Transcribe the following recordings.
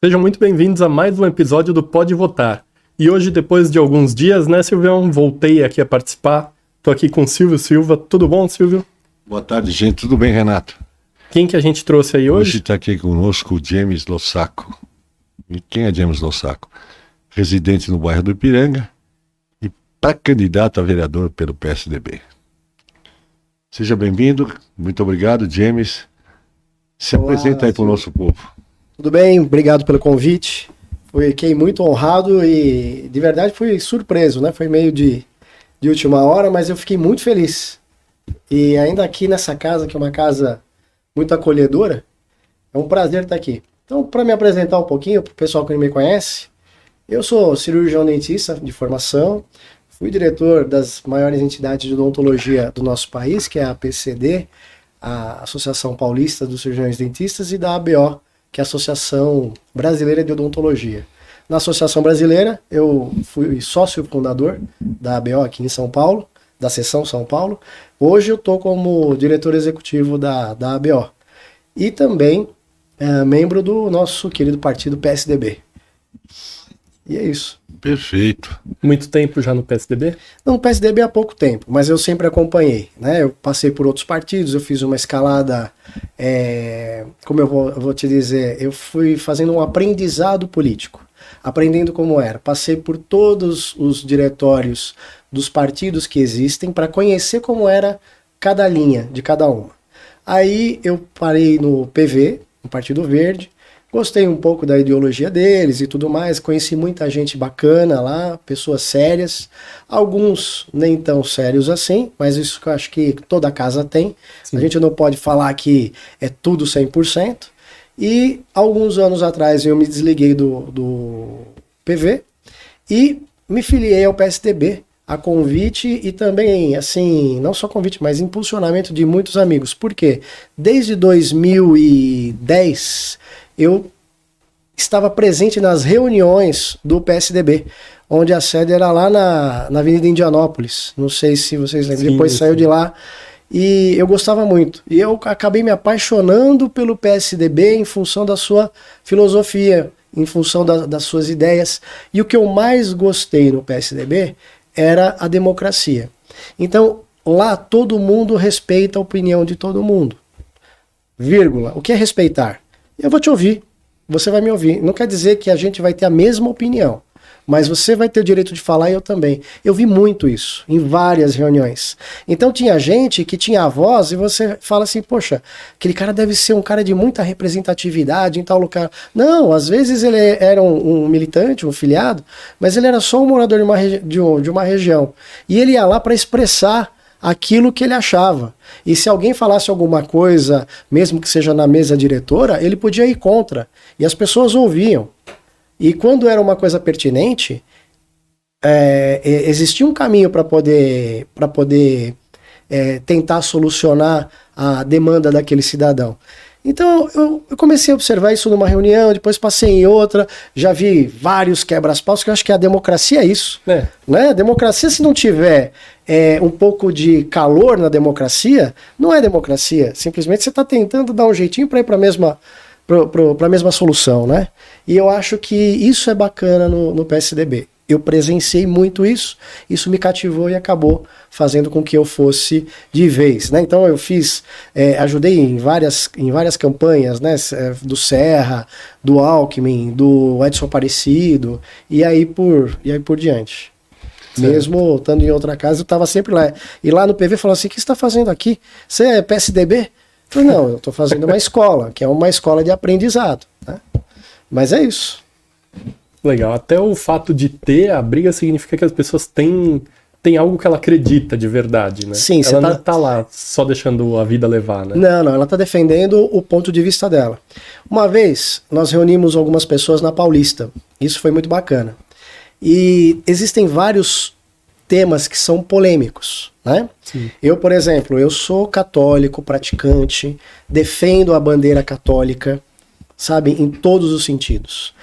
Sejam muito bem-vindos a mais um episódio do Pode Votar. E hoje, depois de alguns dias, né, Silvião, voltei aqui a participar. Tô aqui com o Silvio Silva. Tudo bom, Silvio? Boa tarde, gente. Tudo bem, Renato? Quem que a gente trouxe aí hoje? Hoje está aqui conosco o James Lossaco. E quem é James Lossaco? Residente no bairro do Ipiranga e pré-candidato a vereador pelo PSDB. Seja bem-vindo. Muito obrigado, James. Se apresenta aí para o nosso povo. Tudo bem, obrigado pelo convite. Fiquei muito honrado e de verdade fui surpreso, né? Foi meio de última hora, mas eu fiquei muito feliz. E ainda aqui nessa casa, que é uma casa muito acolhedora, é um prazer estar aqui. Então, para me apresentar um pouquinho, para o pessoal que não me conhece, eu sou cirurgião dentista de formação, fui diretor das maiores entidades de odontologia do nosso país, que é a APCD, a Associação Paulista dos Cirurgiões Dentistas, e da ABO, que é a Associação Brasileira de Odontologia. Na Associação Brasileira, eu fui sócio fundador da ABO aqui em São Paulo, da seção São Paulo. Hoje eu estou como diretor executivo da ABO. E também membro do nosso querido partido PSDB. E é isso. Perfeito. Muito tempo já no PSDB? Não, no PSDB há pouco tempo, mas eu sempre acompanhei, né? Eu passei por outros partidos, eu fiz uma escalada, como eu vou te dizer, eu fui fazendo um aprendizado político, aprendendo como era. Passei por todos os diretórios dos partidos que existem para conhecer como era cada linha de cada uma. Aí eu parei no PV, no Partido Verde. Gostei um pouco da ideologia deles e tudo mais, conheci muita gente bacana lá, pessoas sérias, alguns nem tão sérios assim, mas isso que eu acho que toda casa tem. Sim. A gente não pode falar que é tudo 100%. E alguns anos atrás eu me desliguei do PV e me filiei ao PSDB, a convite e também, assim, não só convite, mas impulsionamento de muitos amigos. Por quê? Desde 2010... eu estava presente nas reuniões do PSDB, onde a sede era lá na Avenida Indianópolis. Não sei se vocês lembram, depois saiu de lá. E eu gostava muito. E eu acabei me apaixonando pelo PSDB em função da sua filosofia, em função das suas ideias. E o que eu mais gostei no PSDB era a democracia. Então, lá todo mundo respeita a opinião de todo mundo. Vírgula. O que é respeitar? Eu vou te ouvir, você vai me ouvir. Não quer dizer que a gente vai ter a mesma opinião, mas você vai ter o direito de falar e eu também. Eu vi muito isso em várias reuniões. Então tinha gente que tinha a voz e você fala assim, poxa, aquele cara deve ser um cara de muita representatividade em tal lugar. Não, às vezes ele era um militante, um filiado, mas ele era só um morador de uma região. E ele ia lá para expressar aquilo que ele achava. E se alguém falasse alguma coisa, mesmo que seja na mesa diretora, ele podia ir contra. E as pessoas ouviam. E quando era uma coisa pertinente, existia um caminho para poder tentar solucionar a demanda daquele cidadão. Então eu comecei a observar isso numa reunião, depois passei em outra, já vi vários quebra-paus, que eu acho que a democracia é isso. Né? A democracia, se não tiver um pouco de calor na democracia, não é democracia. Simplesmente você está tentando dar um jeitinho para ir para a mesma solução. Né? E eu acho que isso é bacana no PSDB. Eu presenciei muito isso me cativou e acabou fazendo com que eu fosse de vez, né? Então eu ajudei em várias campanhas, né? Do Serra, do Alckmin, do Edson Aparecido, e aí por diante. Certo. Mesmo estando em outra casa, eu estava sempre lá. E lá no PV falou assim, o que você está fazendo aqui? Você é PSDB? Eu falei, não, eu estou fazendo uma escola, que é uma escola de aprendizado. Né? Mas é isso. Legal, até o fato de ter a briga significa que as pessoas têm algo que ela acredita de verdade, né? Sim, ela não tá lá só deixando a vida levar, né? Não, ela tá defendendo o ponto de vista dela. Uma vez, nós reunimos algumas pessoas na Paulista, isso foi muito bacana. E existem vários temas que são polêmicos, né? Sim. Eu, por exemplo, eu sou católico, praticante, defendo a bandeira católica, sabe, em todos os sentidos.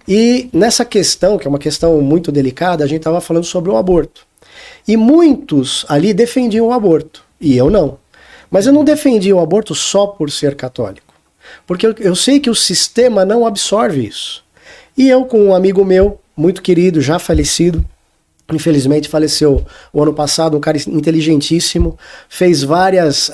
E nessa questão, que é uma questão muito delicada, a gente estava falando sobre o aborto. E muitos ali defendiam o aborto, e eu não. Mas eu não defendi o aborto só por ser católico. Porque eu sei que o sistema não absorve isso. E eu com um amigo meu, muito querido, já falecido, infelizmente faleceu o ano passado, um cara inteligentíssimo, fez várias,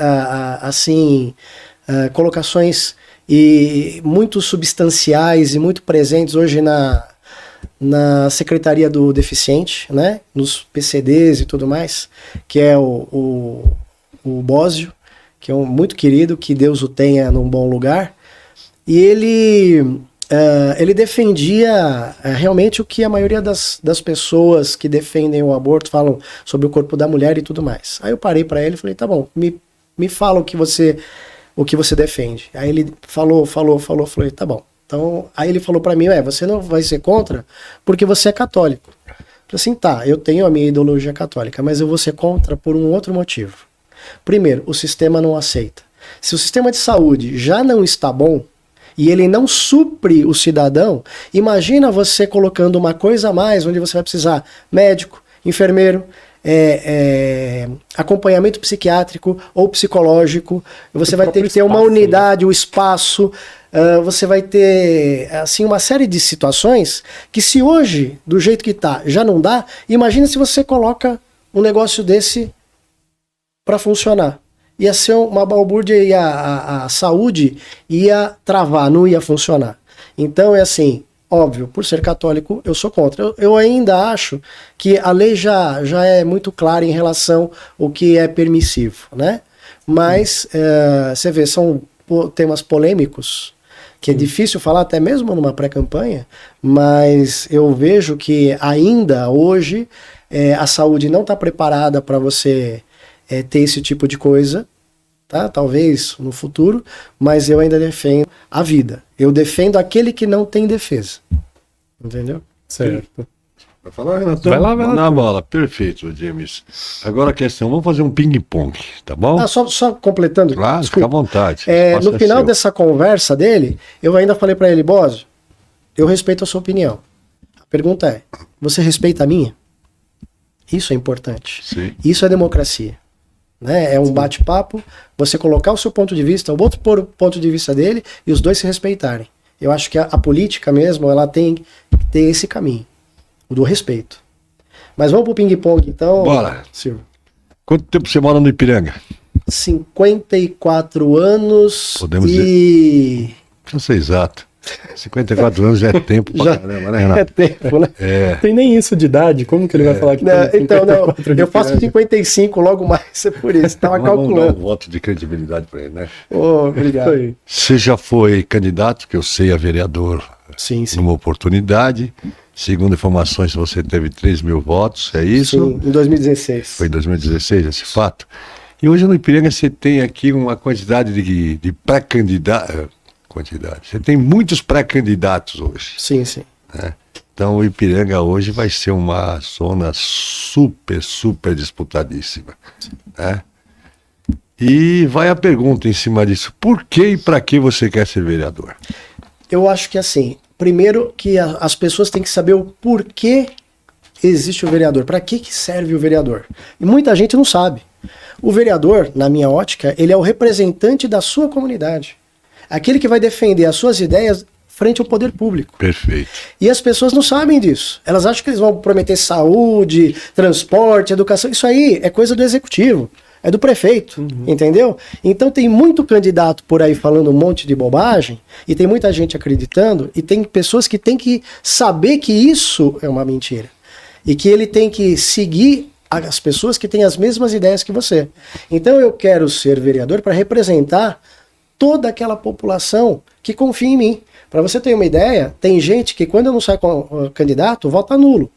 colocações e muito substanciais e muito presentes hoje na Secretaria do Deficiente, né? Nos PCDs e tudo mais, que é o Bósio, que é muito querido, que Deus o tenha num bom lugar. E ele defendia realmente o que a maioria das pessoas que defendem o aborto falam sobre o corpo da mulher e tudo mais. Aí eu parei para ele e falei, tá bom, me fala o que você defende. Aí ele falou, falei, tá bom. Então, aí ele falou para mim, você não vai ser contra porque você é católico. Eu falei assim, tá, eu tenho a minha ideologia católica, mas eu vou ser contra por um outro motivo. Primeiro, o sistema não aceita. Se o sistema de saúde já não está bom e ele não supre o cidadão, imagina você colocando uma coisa a mais, onde você vai precisar médico, enfermeiro, acompanhamento psiquiátrico ou psicológico, você vai ter que ter uma unidade, o espaço, você vai ter assim uma série de situações que se hoje, do jeito que tá, já não dá, imagina se você coloca um negócio desse para funcionar. Ia ser uma balbúrdia e a saúde ia travar, não ia funcionar. Então é assim, óbvio, por ser católico, eu sou contra. Eu ainda acho que a lei já é muito clara em relação ao que é permissivo, né? Mas você vê, são temas polêmicos, que é difícil falar até mesmo numa pré-campanha, mas eu vejo que ainda hoje a saúde não está preparada para você ter esse tipo de coisa, tá? Talvez no futuro, mas eu ainda defendo a vida. Eu defendo aquele que não tem defesa. Entendeu? Certo. Vai falar, Renatão? Vai lá. Na bola, perfeito, James. Agora a questão, vamos fazer um ping-pong, tá bom? Só completando. Claro, desculpa. fica à vontade. No final dessa conversa dele, eu ainda falei para ele, Bósio, eu respeito a sua opinião. A pergunta é, você respeita a minha? Isso é importante. Sim. Isso é democracia. Né? É um bate-papo, você colocar o seu ponto de vista, o outro pôr o ponto de vista dele e os dois se respeitarem. Eu acho que a política mesmo, ela tem que ter esse caminho, o do respeito. Mas vamos pro ping-pong, então. Bora. Silvio. Quanto tempo você mora no Ipiranga? 54 anos. Podemos dizer. Precisa ser exato. 54 anos já é tempo pra caramba, né, Renato? É tempo, né? Tem nem isso de idade, como que ele vai falar que tem Então, não, 54 de eu faço idade? 55 logo mais, é por isso, tava Vamos dar um calculando. voto de credibilidade pra ele, né? Obrigado. Isso aí. Você já foi candidato, que eu sei, a vereador Sim. numa oportunidade. Segundo informações, você teve 3 mil votos, é isso? Sim, em 2016. Foi em 2016 esse fato. E hoje no Ipiranga você tem aqui uma quantidade de pré-candidatos. Você tem muitos pré-candidatos hoje. Sim. Né? Então o Ipiranga hoje vai ser uma zona super disputadíssima. Né? E vai a pergunta em cima disso. Por que e para que você quer ser vereador? Eu acho que assim, primeiro que as pessoas têm que saber o porquê existe o vereador, para que serve o vereador. E muita gente não sabe. O vereador, na minha ótica, ele é o representante da sua comunidade. Aquele que vai defender as suas ideias frente ao poder público. Perfeito. E as pessoas não sabem disso. Elas acham que eles vão prometer saúde, transporte, educação. Isso aí é coisa do executivo, é do prefeito, entendeu? Então tem muito candidato por aí falando um monte de bobagem, e tem muita gente acreditando, e tem pessoas que têm que saber que isso é uma mentira. E que ele tem que seguir as pessoas que têm as mesmas ideias que você. Então eu quero ser vereador para representar toda aquela população que confia em mim. Para você ter uma ideia, tem gente que quando eu não saio com candidato, vota nulo.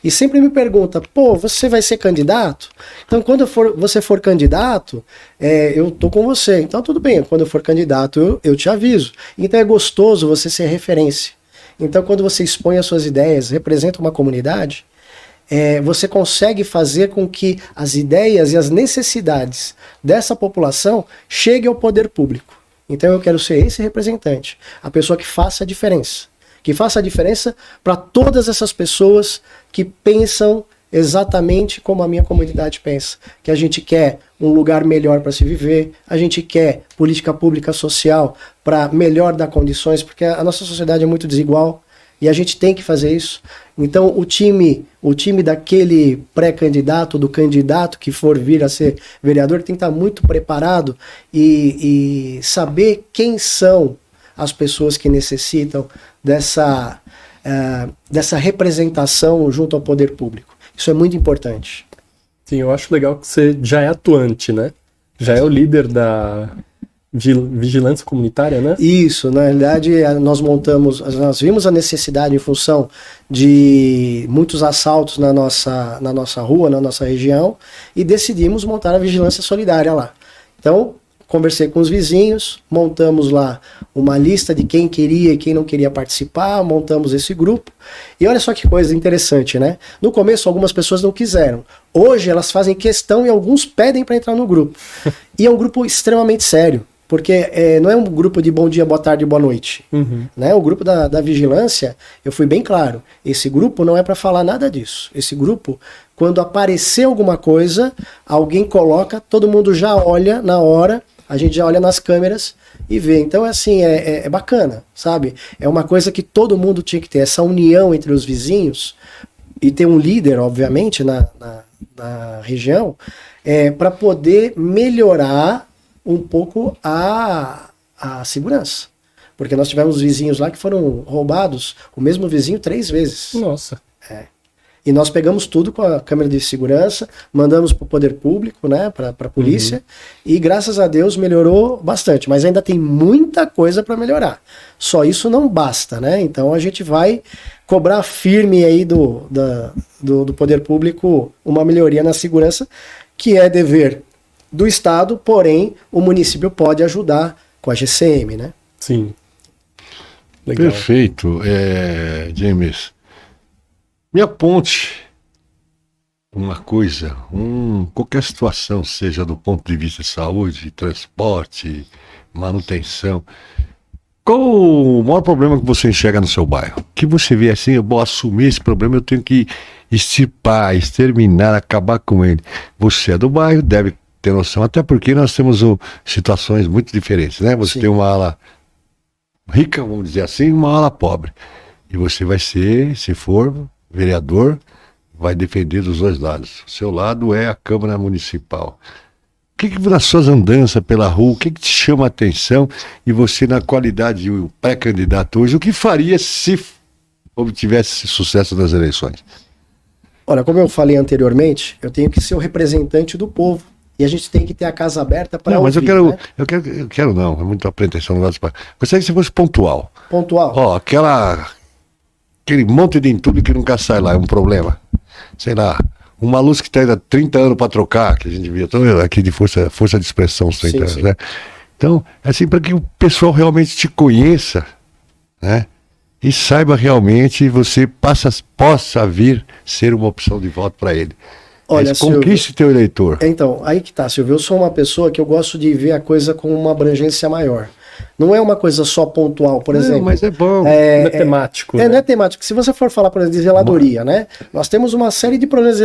E sempre me pergunta, você vai ser candidato? Então quando você for candidato, eu tô com você. Então tudo bem, quando eu for candidato eu te aviso. Então é gostoso você ser referência. Então quando você expõe as suas ideias, representa uma comunidade, você consegue fazer com que as ideias e as necessidades dessa população cheguem ao poder público. Então eu quero ser esse representante, a pessoa que faça a diferença. Que faça a diferença para todas essas pessoas que pensam exatamente como a minha comunidade pensa. Que a gente quer um lugar melhor para se viver, a gente quer política pública social para melhor dar condições, porque a nossa sociedade é muito desigual. E a gente tem que fazer isso. Então o time daquele pré-candidato, do candidato que for vir a ser vereador, tem que estar muito preparado e saber quem são as pessoas que necessitam dessa representação junto ao poder público. Isso é muito importante. Sim, eu acho legal que você já é atuante, né? Já é o líder da vigilância comunitária, né? Isso, na realidade nós vimos a necessidade em função de muitos assaltos na nossa rua, na nossa região, e decidimos montar a vigilância solidária lá. Então, conversei com os vizinhos, montamos lá uma lista de quem queria e quem não queria participar, montamos esse grupo. E olha só que coisa interessante, né? No começo algumas pessoas não quiseram. Hoje elas fazem questão e alguns pedem para entrar no grupo. E é um grupo extremamente sério, porque não é um grupo de bom dia, boa tarde, boa noite. Né? O grupo da vigilância, eu fui bem claro, esse grupo não é para falar nada disso. Esse grupo, quando aparecer alguma coisa, alguém coloca, todo mundo já olha na hora, a gente já olha nas câmeras e vê. Então, assim, é bacana, sabe? É uma coisa que todo mundo tinha que ter, essa união entre os vizinhos, e ter um líder, obviamente, na região, para poder melhorar um pouco a segurança. Porque nós tivemos vizinhos lá que foram roubados, o mesmo vizinho 3 vezes. Nossa. E nós pegamos tudo com a câmera de segurança, mandamos para o poder público, né, para a polícia, e graças a Deus melhorou bastante, mas ainda tem muita coisa para melhorar. Só isso não basta, né? Então a gente vai cobrar firme aí do poder público uma melhoria na segurança, que é dever do Estado, porém o município pode ajudar com a GCM, né? Sim. Legal. Perfeito, James. Me aponte uma coisa, qualquer situação, seja do ponto de vista de saúde, transporte, manutenção. Qual o maior problema que você enxerga no seu bairro? Que você vê assim, eu vou assumir esse problema, eu tenho que extirpar, exterminar, acabar com ele. Você é do bairro, deve ter noção, até porque nós temos situações muito diferentes, né? Você Sim. tem uma ala rica, vamos dizer assim, e uma ala pobre. E você vai ser, se for vereador, vai defender dos dois lados. O seu lado é a Câmara Municipal. O que nas suas andanças pela rua, o que te chama a atenção? E você, na qualidade de pré-candidato hoje, o que faria se obtivesse sucesso nas eleições? Olha, como eu falei anteriormente, eu tenho que ser o representante do povo. E a gente tem que ter a casa aberta para ouvir. Mas né? eu quero não, é muita pretensão do lado. Gostaria que você fosse pontual. Pontual. Ó, aquele monte de entulho que nunca sai lá, é um problema. Sei lá, uma luz que está indo há 30 anos para trocar, que a gente via aqui de força de expressão os 30 anos, né? Então, assim, para que o pessoal realmente te conheça, né? E saiba realmente, você possa vir ser uma opção de voto para ele. Olha, conquiste teu eleitor. Então, aí que tá, Silvio. Eu sou uma pessoa que eu gosto de ver a coisa com uma abrangência maior. Não é uma coisa só pontual, por exemplo. Mas é bom. Não é temático. Não é temático. Se você for falar, por exemplo, de zeladoria, né? Nós temos uma série de problemas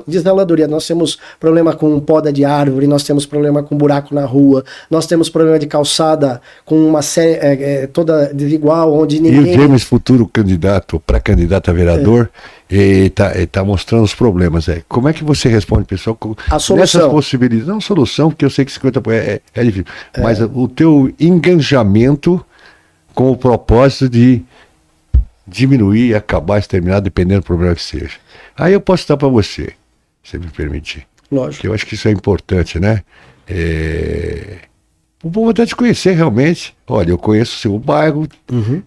de zeladoria. Nós temos problema com poda de árvore, nós temos problema com buraco na rua, nós temos problema de calçada com uma série toda desigual, onde ninguém... E o James, futuro candidato, pré-candidato a vereador, está mostrando os problemas. Como é que você responde, pessoal? A solução. Nessas possibilidades. Não solução, porque eu sei que 50% é difícil. Mas o teu engajamento com o propósito de diminuir, acabar, exterminar, dependendo do problema que seja. Aí eu posso dar para você, se me permitir. Lógico. Porque eu acho que isso é importante, né? O povo até te conhecer realmente. Olha, eu conheço o seu bairro,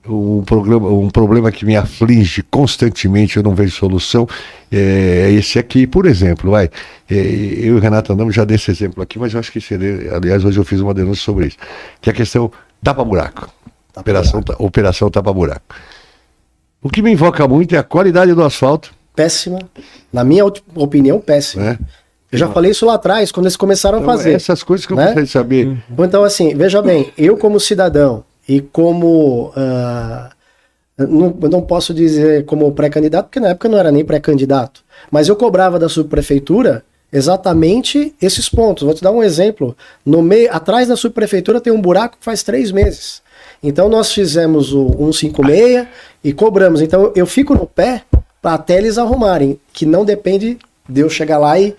um problema que me aflige constantemente, eu não vejo solução, é esse aqui, por exemplo. Eu e o Renato andamos já desse exemplo aqui, mas eu acho que aliás, hoje eu fiz uma denúncia sobre isso, que é a questão tapa-buraco. Operação tapa-buraco. O que me invoca muito é a qualidade do asfalto. Péssima. Na minha opinião, péssima. Eu já falei isso lá atrás, quando eles começaram a fazer. Essas coisas que eu gostaria de saber. Então, assim, veja bem, eu como cidadão e como... não posso dizer como pré-candidato, porque na época eu não era nem pré-candidato. Mas eu cobrava da subprefeitura exatamente esses pontos. Vou te dar um exemplo. Atrás da subprefeitura tem um buraco que faz 3 meses. Então nós fizemos o 156 e cobramos. Então eu fico no pé para até eles arrumarem, que não depende de eu chegar lá e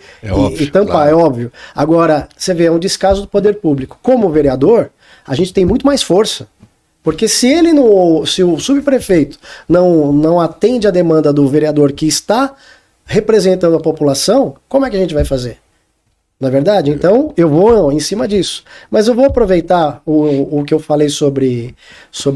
tampar, claro. É óbvio. Agora, você vê, é um descaso do poder público. Como vereador, a gente tem muito mais força. Porque se o subprefeito não atende a demanda do vereador que está representando a população, como é que a gente vai fazer? Não é verdade? Então, eu vou em cima disso. Mas eu vou aproveitar o que eu falei sobre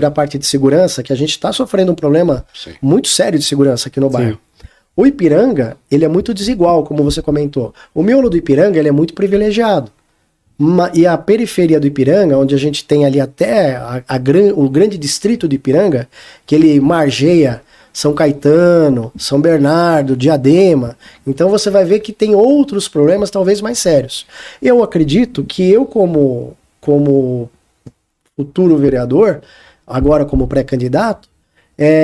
a parte de segurança, que a gente está sofrendo um problema muito sério de segurança aqui no bairro. Sim. O Ipiranga, ele é muito desigual, como você comentou. O miolo do Ipiranga, ele é muito privilegiado. E a periferia do Ipiranga, onde a gente tem ali até o grande distrito do Ipiranga, que ele margeia São Caetano, São Bernardo, Diadema. Então você vai ver que tem outros problemas talvez mais sérios. Eu acredito que eu, como futuro vereador, agora como pré-candidato,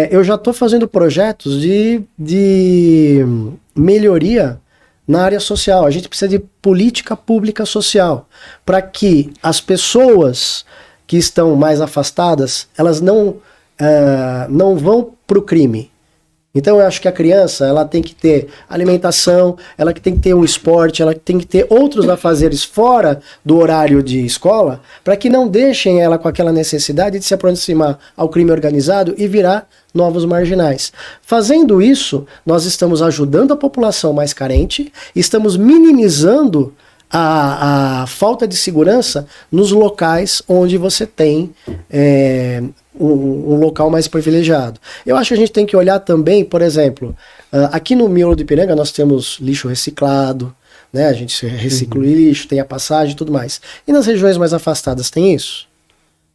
eu já estou fazendo projetos de melhoria na área social. A gente precisa de política pública social para que as pessoas que estão mais afastadas, elas não vão para o crime. Então eu acho que a criança, ela tem que ter alimentação, ela tem que ter um esporte, ela tem que ter outros afazeres fora do horário de escola, para que não deixem ela com aquela necessidade de se aproximar ao crime organizado e virar novos marginais. Fazendo isso, nós estamos ajudando a população mais carente, estamos minimizando a falta de segurança nos locais onde você tem um local mais privilegiado. Eu acho que a gente tem que olhar também, por exemplo, aqui no miolo do Ipiranga nós temos lixo reciclado, né? A gente recicla o lixo, tem a passagem e tudo mais. E nas regiões mais afastadas tem isso?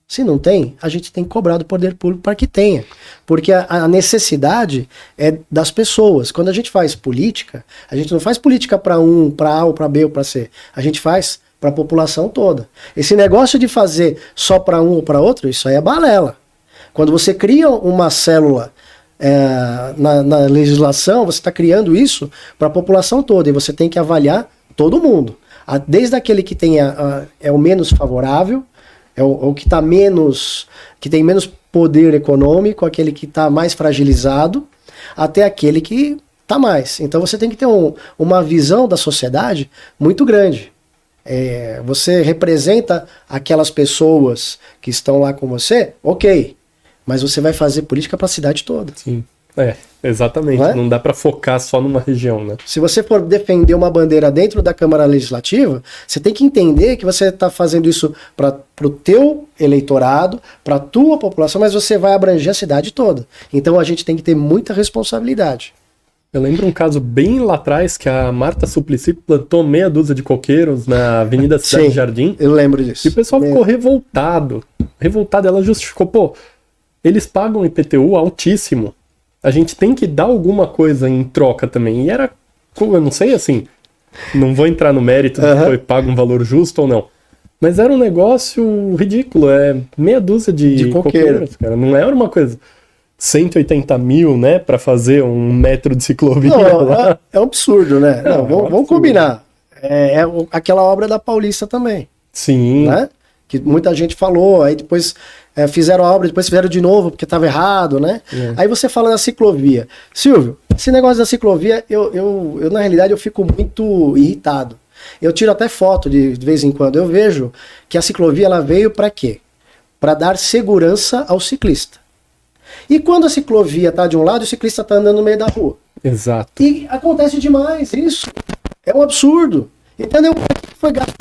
Se não tem, a gente tem que cobrar do poder público para que tenha. Porque a necessidade é das pessoas. Quando a gente faz política, a gente não faz política para um, para A ou para B ou para C. A gente faz para a população toda. Esse negócio de fazer só para um ou para outro, isso aí é balela. Quando você cria uma célula na legislação, você está criando isso para a população toda. E você tem que avaliar todo mundo. Desde aquele que é o menos favorável, o que tá que tem menos poder econômico, aquele que está mais fragilizado, até aquele que está mais. Então você tem que ter uma visão da sociedade muito grande. Você representa aquelas pessoas que estão lá com você, ok, mas você vai fazer política para a cidade toda. Sim. Exatamente. Não dá para focar só numa região, né? Se você for defender uma bandeira dentro da Câmara Legislativa, você tem que entender que você está fazendo isso para o teu eleitorado, para a tua população, mas você vai abranger a cidade toda. Então a gente tem que ter muita responsabilidade. Eu lembro um caso bem lá atrás que a Marta Suplicy plantou meia dúzia de coqueiros na Avenida Cidade Jardim. Eu lembro disso. E o pessoal ficou revoltado. Ela justificou, eles pagam IPTU altíssimo. A gente tem que dar alguma coisa em troca também. E era, eu não sei assim, não vou entrar no mérito se foi pago um valor justo ou não. Mas era um negócio ridículo, meia dúzia de coqueiros, cara. Não era uma coisa, 180 mil, né, pra fazer 1 metro de ciclovia. Não, é um absurdo, né? Vamos combinar. Aquela obra da Paulista também. Sim. Né? Que muita gente falou, aí depois fizeram a obra, depois fizeram de novo porque estava errado, né? Aí você fala da ciclovia. Silvio, esse negócio da ciclovia, eu na realidade eu fico muito irritado. Eu tiro até foto de vez em quando. Eu vejo que a ciclovia ela veio para quê? Para dar segurança ao ciclista. E quando a ciclovia está de um lado, o ciclista está andando no meio da rua. Exato. E acontece demais isso. É um absurdo. Entendeu? Foi gasto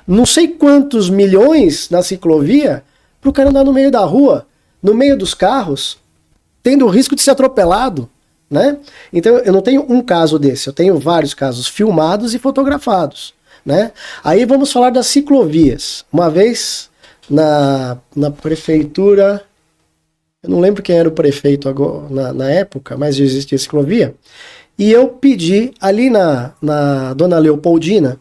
não sei quantos milhões na ciclovia para o cara andar no meio da rua, no meio dos carros, tendo o risco de ser atropelado, né? Então eu não tenho um caso desse, eu tenho vários casos filmados e fotografados, né? Aí vamos falar das ciclovias. Uma vez na prefeitura, eu não lembro quem era o prefeito agora, na época, mas já existia ciclovia, e eu pedi ali na Dona Leopoldina,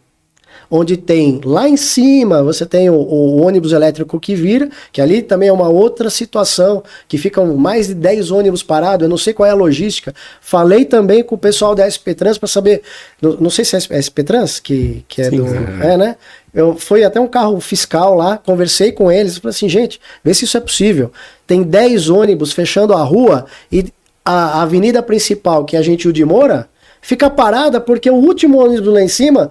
onde tem lá em cima, você tem o ônibus elétrico que vira, que ali também é uma outra situação, que ficam mais de 10 ônibus parados, eu não sei qual é a logística. Falei também com o pessoal da SP Trans para saber, não sei se é a SP Trans, que é Sim, né? Foi até um carro fiscal lá, conversei com eles, falei assim, gente, vê se isso é possível. Tem 10 ônibus fechando a rua e a avenida principal, que é a Gentil de Moura, fica parada porque o último ônibus lá em cima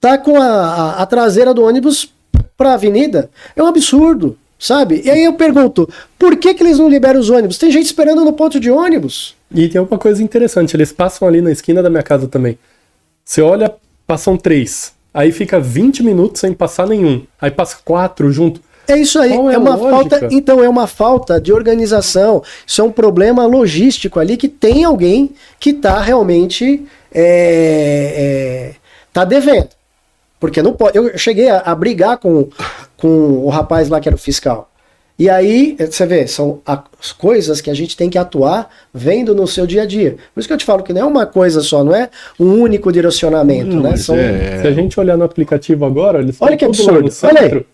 tá com a traseira do ônibus para a avenida. É um absurdo, sabe? E aí eu pergunto, por que eles não liberam os ônibus? Tem gente esperando no ponto de ônibus. E tem uma coisa interessante, eles passam ali na esquina da minha casa também. Você olha, passam 3. Aí fica 20 minutos sem passar nenhum. Aí passa 4 junto. É isso aí, Qual é é a uma lógica? falta, então é uma falta de organização. Isso é um problema logístico ali que tem alguém que está realmente tá devendo. Porque não pode. Eu cheguei a brigar com o rapaz lá que era o fiscal. E aí, você vê, são as coisas que a gente tem que atuar vendo no seu dia a dia. Por isso que eu te falo que não é uma coisa só, não é um único direcionamento, né? mas São, Se a gente olhar no aplicativo agora, eles Olha estão que tudo lá no absurdo, olha aí. centro.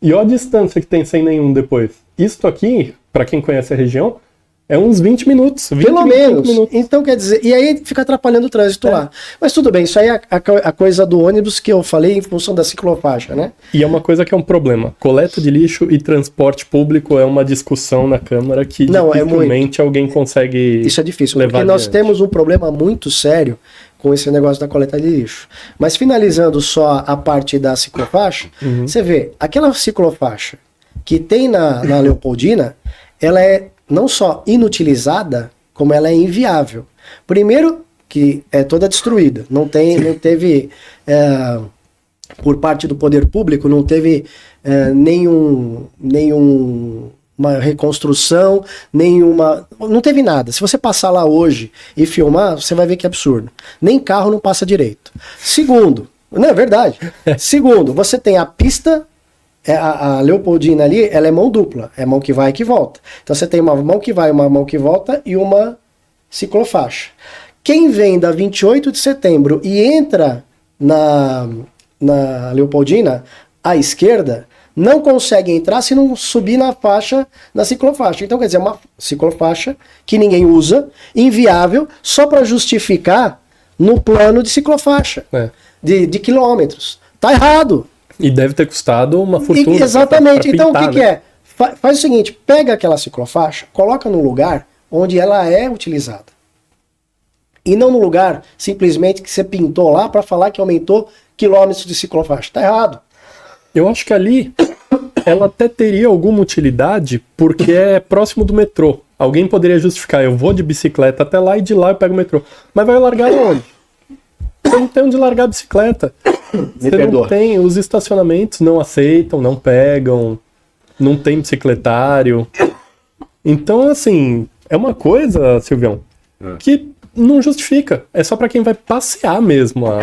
E olha a distância que tem sem nenhum depois. Isto aqui, para quem conhece a região, é uns 20 minutos. 20, Pelo 25 menos. minutos. Então, quer dizer, e aí fica atrapalhando o trânsito lá. Mas tudo bem, isso aí é a coisa do ônibus que eu falei em função da ciclofaixa, né? E é uma coisa que é um problema. Coleta de lixo e transporte público é uma discussão na Câmara que Não, é dificilmente alguém consegue Isso é difícil, levar porque nós adiante. temos um problema muito sério com esse negócio da coleta de lixo. Mas finalizando só a parte da ciclofaixa, você vê, aquela ciclofaixa que tem na Leopoldina, ela é não só inutilizada, como ela é inviável. Primeiro, que é toda destruída. Não teve, por parte do poder público, não teve uma reconstrução, não teve nada. Se você passar lá hoje e filmar, você vai ver que é absurdo. Nem carro não passa direito. Segundo, não é verdade. Segundo, você tem a pista. A Leopoldina ali, ela é mão dupla, é mão que vai e que volta. Então você tem uma mão que vai, uma mão que volta e uma ciclofaixa. Quem vem da 28 de setembro e entra na Leopoldina, à esquerda, não consegue entrar se não subir na faixa, na ciclofaixa. Então quer dizer, uma ciclofaixa que ninguém usa, inviável, só para justificar no plano de ciclofaixa, de quilômetros. Tá errado. E deve ter custado uma fortuna. Exatamente. pra Então pintar, o que é? Faz o seguinte, pega aquela ciclofaixa, coloca num lugar onde ela é utilizada. E não no lugar simplesmente que você pintou lá para falar que aumentou quilômetros de ciclofaixa. Tá errado. Eu acho que ali ela até teria alguma utilidade porque é próximo do metrô. Alguém poderia justificar, eu vou de bicicleta até lá e de lá eu pego o metrô. Mas vai largar onde? Você não tem onde largar a bicicleta. Você não tem, os estacionamentos não aceitam, não pegam, não tem bicicletário. Então, assim, é uma coisa, Silvião, que não justifica. É só pra quem vai passear mesmo a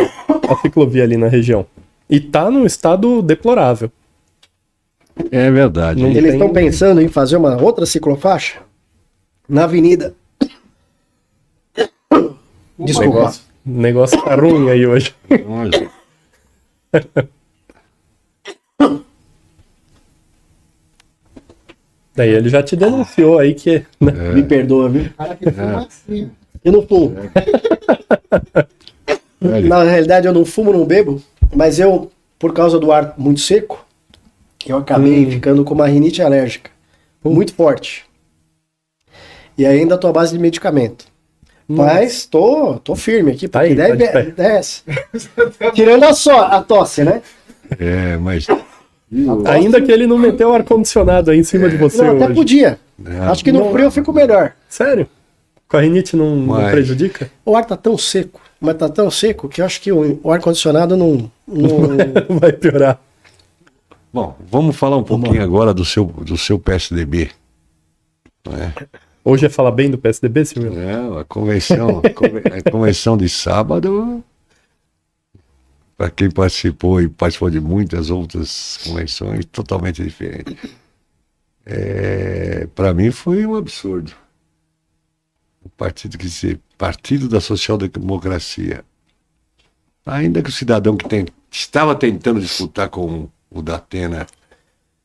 ciclovia ali na região. E tá num estado deplorável. É verdade. Não Eles tem- estão pensando em fazer uma outra ciclofaixa na avenida. Desculpa. O negócio tá ruim aí hoje. Olha, Daí ele já te denunciou aí que... né? Me perdoa, viu? Eu não fumo. olha. Na realidade, eu não fumo, não bebo, mas eu, por causa do ar muito seco, eu acabei ficando com uma rinite alérgica. Muito forte. E ainda tô à base de medicamento. Mas tô firme aqui, Tá porque aí, tá de pé. desce. Tirando a tosse, né? É, mas Ainda que ele não meteu o ar-condicionado aí em cima de você Não, até hoje. podia. Acho que no frio eu fico melhor. Sério? Com a rinite não Mas- prejudica? O ar tá tão seco, mas tá tão seco que eu acho que o ar-condicionado não Vai piorar. bom, vamos falar um pouquinho agora do seu PSDB. Não é? Hoje é falar bem do PSDB, Silvio? A convenção de sábado, para quem participou e participou de muitas outras convenções, totalmente diferente. Para mim foi um absurdo. O partido Partido da Social Democracia. Ainda que o cidadão que tem estava tentando disputar com o Datena,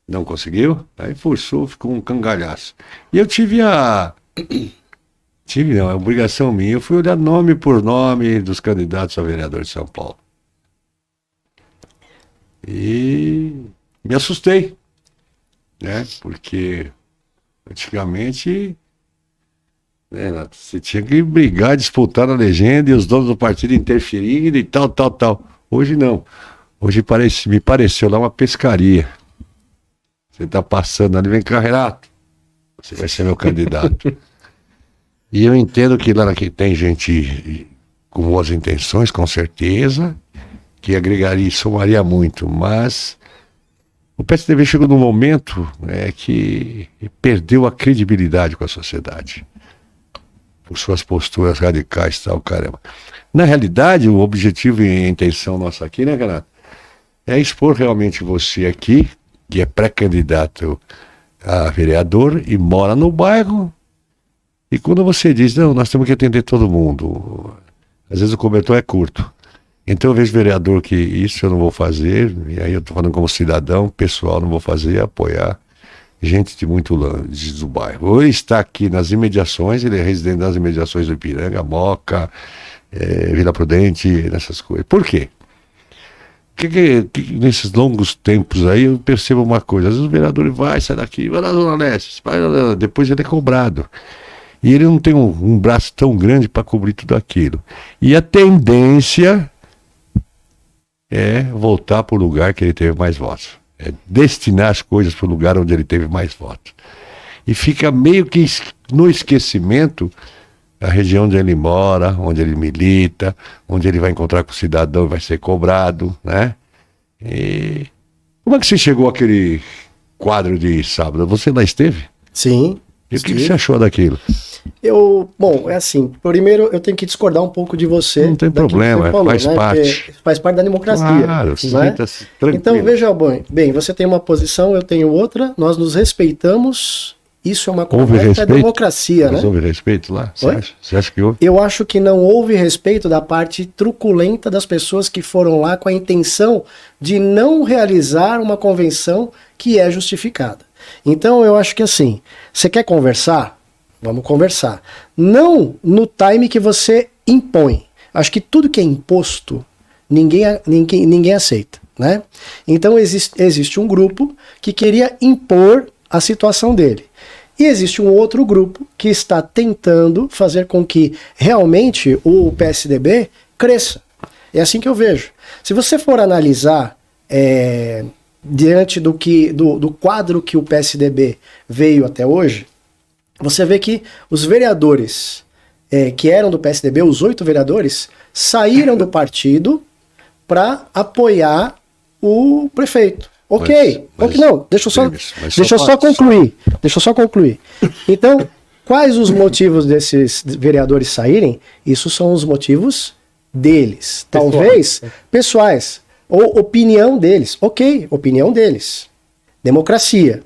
não conseguiu, aí forçou, ficou um cangalhaço. E eu tive a obrigação minha, eu fui olhar nome por nome dos candidatos a vereador de São Paulo. E me assustei, né? Porque antigamente você tinha que brigar, disputar na legenda e os donos do partido interferindo e tal. Hoje não. Hoje me pareceu lá uma pescaria. Você tá passando ali, vem cá, Renato. Você vai ser meu candidato. E eu entendo que lá tem gente com boas intenções, com certeza, que agregaria e somaria muito, mas o PSDB chegou num momento que perdeu a credibilidade com a sociedade. Por suas posturas radicais e tal, caramba. Na realidade, o objetivo e a intenção nossa aqui, né, Renato? É expor realmente você aqui, que é pré-candidato a vereador e mora no bairro, e quando você diz, não, nós temos que atender todo mundo, às vezes o cobertor é curto. Então eu vejo vereador que isso eu não vou fazer, e aí eu estou falando como cidadão, pessoal, não vou fazer, apoiar gente de muito longe do bairro. Ou ele está aqui nas imediações, ele é residente nas imediações do Ipiranga, Moca, Vila Prudente, nessas coisas. Por quê? Que nesses longos tempos aí eu percebo uma coisa, às vezes o vereador sai daqui, vai na Zona Leste, depois ele é cobrado. E ele não tem um braço tão grande para cobrir tudo aquilo. E a tendência é voltar para o lugar que ele teve mais votos. É destinar as coisas para o lugar onde ele teve mais votos. E fica meio que no esquecimento a região onde ele mora, onde ele milita, onde ele vai encontrar com o cidadão e vai ser cobrado, né? E como é que você chegou àquele quadro de sábado? Você lá esteve? Sim. E o que você achou daquilo? Bom, é assim, primeiro eu tenho que discordar um pouco de você. Não tem problema, falou, faz né? parte. Porque faz parte da democracia. Claro, né? sinta-se tranquilo. Então, veja bem, você tem uma posição, eu tenho outra, nós nos respeitamos, isso é uma completa democracia, Mas né? houve respeito lá? Você acha que houve? Eu acho que não houve respeito da parte truculenta das pessoas que foram lá com a intenção de não realizar uma convenção que é justificada. Então, eu acho que assim, você quer conversar? Vamos conversar. Não no time que você impõe. Acho que tudo que é imposto, ninguém aceita, né? Então existe um grupo que queria impor a situação dele. E existe um outro grupo que está tentando fazer com que realmente o PSDB cresça. É assim que eu vejo. Se você for analisar diante do quadro que o PSDB veio até hoje, você vê que os vereadores que eram do PSDB, os 8 vereadores, saíram do partido para apoiar o prefeito. Ok, não, deixa eu só concluir. Então, quais os motivos desses vereadores saírem? Isso são os motivos deles, talvez pessoais, ou opinião deles. Ok, opinião deles. Democracia.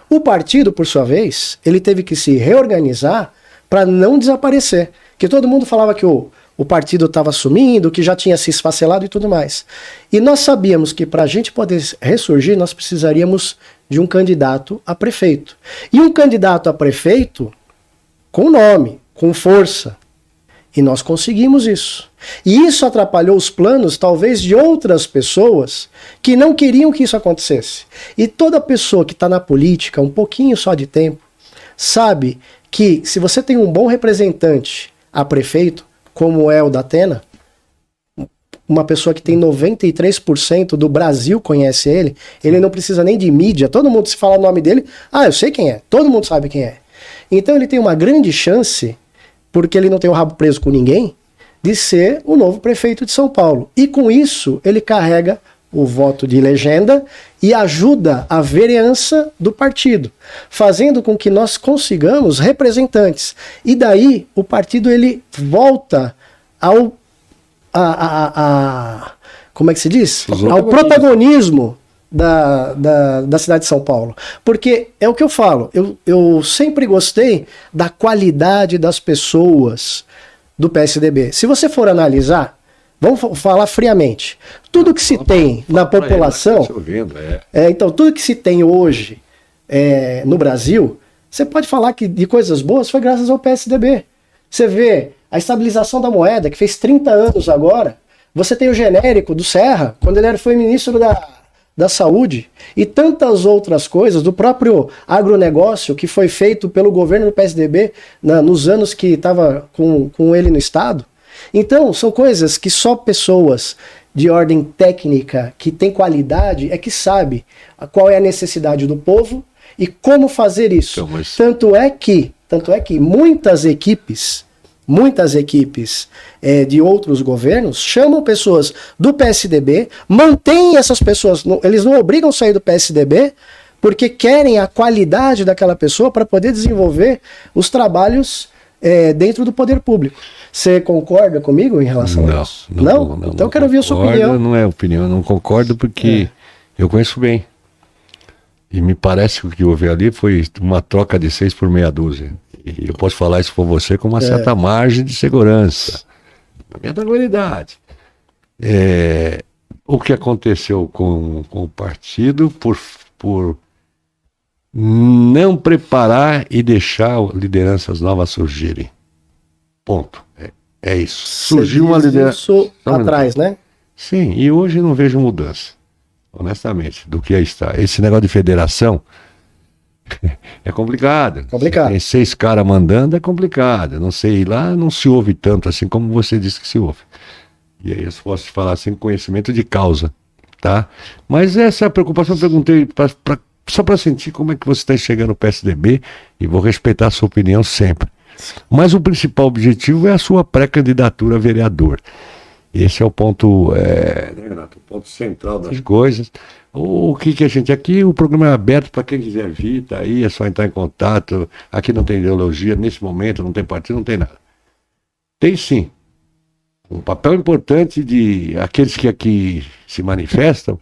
O partido, por sua vez, ele teve que se reorganizar para não desaparecer. Que todo mundo falava que o partido estava sumindo, que já tinha se esfacelado e tudo mais. E nós sabíamos que para a gente poder ressurgir, nós precisaríamos de um candidato a prefeito. E um candidato a prefeito com nome, com força. E nós conseguimos isso. E isso atrapalhou os planos, talvez, de outras pessoas que não queriam que isso acontecesse. E toda pessoa que está na política, um pouquinho só de tempo, sabe que se você tem um bom representante a prefeito, como é o Datena, uma pessoa que tem 93% do Brasil conhece ele não precisa nem de mídia, todo mundo se fala o nome dele, eu sei quem é, todo mundo sabe quem é. Então ele tem uma grande chance, porque ele não tem o rabo preso com ninguém, de ser o novo prefeito de São Paulo. E com isso, ele carrega o voto de legenda e ajuda a vereança do partido, fazendo com que nós consigamos representantes. E daí, o partido ele volta ao como é que se diz? Ao protagonismo da cidade de São Paulo. Porque é o que eu falo, eu sempre gostei da qualidade das pessoas do PSDB. Se você for analisar, Vamos falar friamente. Tudo que se tem na população... Então, tudo que se tem hoje no Brasil, você pode falar que de coisas boas foi graças ao PSDB. Você vê a estabilização da moeda, que fez 30 anos agora. Você tem o genérico do Serra, quando ele foi ministro da Saúde, e tantas outras coisas, do próprio agronegócio que foi feito pelo governo do PSDB nos anos que estava com ele no Estado. Então, são coisas que só pessoas de ordem técnica, que tem qualidade, que sabe qual é a necessidade do povo e como fazer isso. Então, mas... Tanto é que muitas equipes de outros governos chamam pessoas do PSDB, mantêm essas pessoas, eles não obrigam a sair do PSDB, porque querem a qualidade daquela pessoa para poder desenvolver os trabalhos dentro do poder público. Você concorda comigo em relação a isso? Não? Então eu quero ouvir a sua opinião. Não é opinião, eu não concordo porque eu conheço bem. E me parece que o que houve ali foi uma troca de 6 por meia dúzia. E eu posso falar isso por você com uma certa margem de segurança. Na minha tranquilidade. O que aconteceu com o partido por não preparar e deixar lideranças novas surgirem. Ponto. É isso. Surgiu uma liderança. Isso atrás, né? Sim, e hoje não vejo mudança. Honestamente, do que aí está. Esse negócio de federação é complicado. Tem 6 caras mandando, é complicado. Não sei, lá não se ouve tanto assim como você disse que se ouve. E aí eu posso te falar assim, conhecimento de causa, tá? Mas essa é a preocupação, eu perguntei só para sentir como é que você está enxergando o PSDB e vou respeitar a sua opinião sempre. Mas o principal objetivo é a sua pré-candidatura a vereador. Esse é o ponto, Renato, o ponto central das coisas. O que a gente... Aqui o programa é aberto para quem quiser vir, tá aí, é só entrar em contato. Aqui não tem ideologia, nesse momento não tem partido, não tem nada. Tem sim. Um papel importante de aqueles que aqui se manifestam,